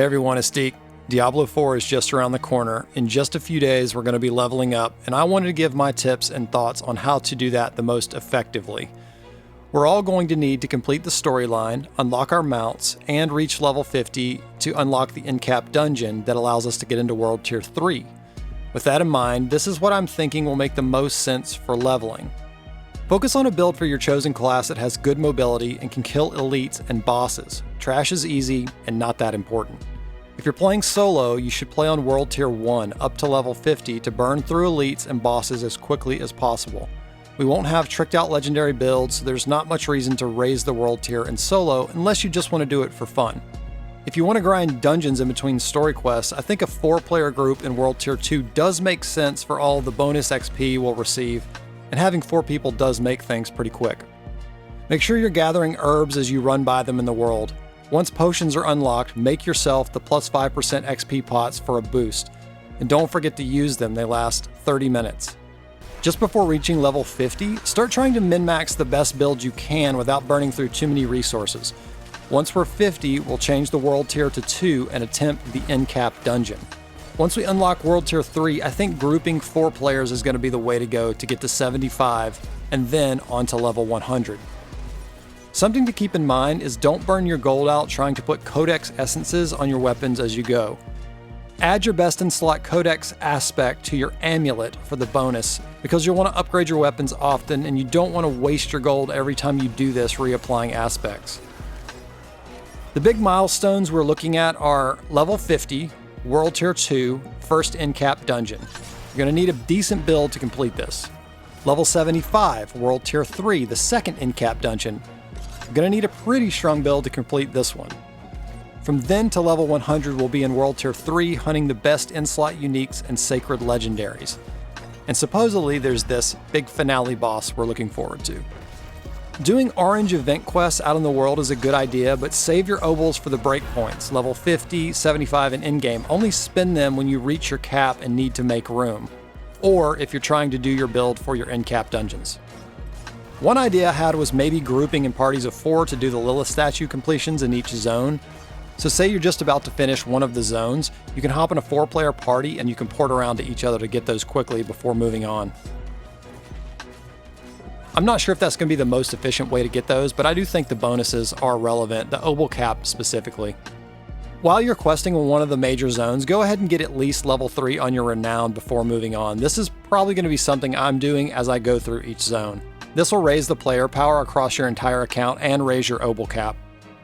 Hey everyone, it's Deke. Diablo 4 is just around the corner. In just a few days, we're going to be leveling up, and I wanted to give my tips and thoughts on how to do that the most effectively. We're all going to need to complete the storyline, unlock our mounts, and reach level 50 to unlock the Endcap Dungeon that allows us to get into World Tier 3. With that in mind, this is what I'm thinking will make the most sense for leveling. Focus on a build for your chosen class that has good mobility and can kill elites and bosses. Trash is easy and not that important. If you're playing solo, you should play on World Tier 1 up to level 50 to burn through elites and bosses as quickly as possible. We won't have tricked out legendary builds, so there's not much reason to raise the world tier in solo unless you just want to do it for fun. If you want to grind dungeons in between story quests, I think a 4-player group in World Tier 2 does make sense for all the bonus XP we'll receive, and having 4 people does make things pretty quick. Make sure you're gathering herbs as you run by them in the world. Once potions are unlocked, make yourself the plus 5% XP pots for a boost, and don't forget to use them, they last 30 minutes. Just before reaching level 50, start trying to min-max the best build you can without burning through too many resources. Once we're 50, we'll change the world tier to 2 and attempt the Endcap Dungeon. Once we unlock World Tier 3, I think grouping 4 players is going to be the way to go to get to 75 and then on to level 100. Something to keep in mind is don't burn your gold out trying to put codex essences on your weapons as you go. Add your best in slot codex aspect to your amulet for the bonus because you'll want to upgrade your weapons often and you don't want to waste your gold every time you do this reapplying aspects. The big milestones we're looking at are level 50, World Tier 2, first Endcap Dungeon. You're going to need a decent build to complete this. Level 75, World Tier 3, the second Endcap Dungeon. You're going to need a pretty strong build to complete this one. From then to level 100 we'll be in World Tier 3 hunting the best in-slot uniques and sacred legendaries. And supposedly there's this big finale boss we're looking forward to. Doing orange event quests out in the world is a good idea, but save your Obols for the breakpoints, level 50, 75, and in-game. Only spend them when you reach your cap and need to make room, or if you're trying to do your build for your Endcap dungeons. One idea I had was maybe grouping in parties of 4 to do the Lilith statue completions in each zone. So say you're just about to finish one of the zones, you can hop in a 4-player party and you can port around to each other to get those quickly before moving on. I'm not sure if that's going to be the most efficient way to get those, but I do think the bonuses are relevant, the Obol cap specifically. While you're questing in one of the major zones, go ahead and get at least level 3 on your Renown before moving on. This is probably going to be something I'm doing as I go through each zone. This will raise the player power across your entire account and raise your Obol cap.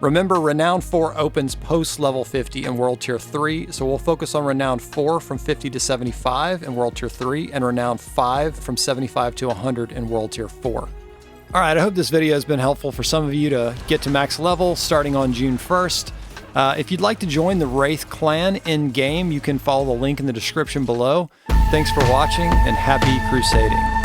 Remember, Renown 4 opens post level 50 in World Tier 3, so we'll focus on Renown 4 from 50 to 75 in World Tier 3, and Renown 5 from 75 to 100 in World Tier 4. Alright, I hope this video has been helpful for some of you to get to max level starting on June 1st. If you'd like to join the Wraith clan in-game, you can follow the link in the description below. Thanks for watching, and happy crusading.